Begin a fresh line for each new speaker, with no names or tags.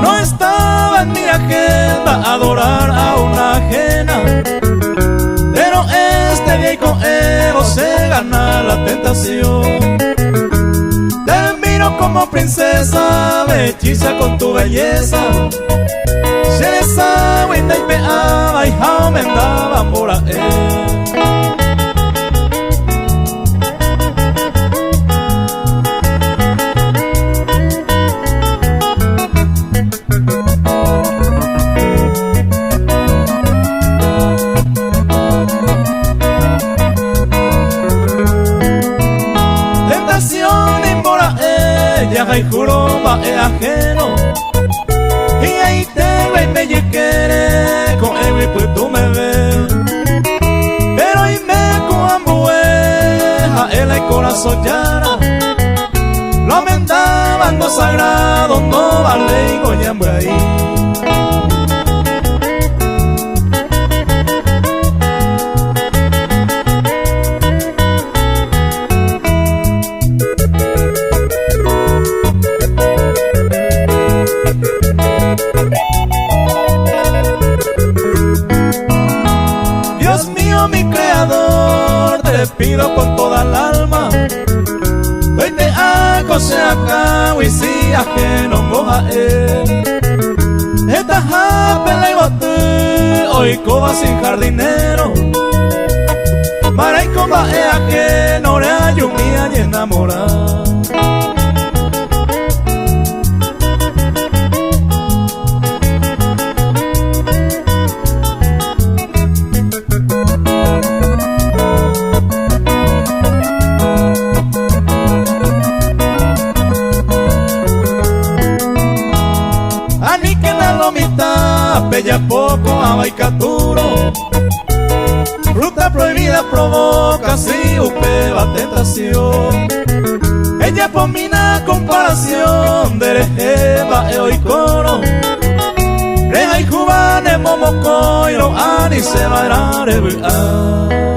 No estaba en mi agenda adorar a una ajena, pero este viejo ego se gana la tentación. Te miro como princesa, me hechiza con tu belleza. Si eres agua y te peaba y aumentaba por él. Y juro va ajeno y ahí te ve y me quiere con él y pues tú me ves, pero y me cuambueja él hay corazón llana lo amendaban no sagrado no vale y goñambe ahí. Mi creador, te pido con toda el alma, hoy te hago se acabo y si ajeno moja él. Esta japela y bote, hoy coba sin jardinero, para y coba ajeno, le ayumía y enamorada. Bella poco a baicaturo, fruta prohibida provoca si upeba tentación. Ella pomina comparación de rejeba e oicoro, reja y cubane momocoiro ani se va a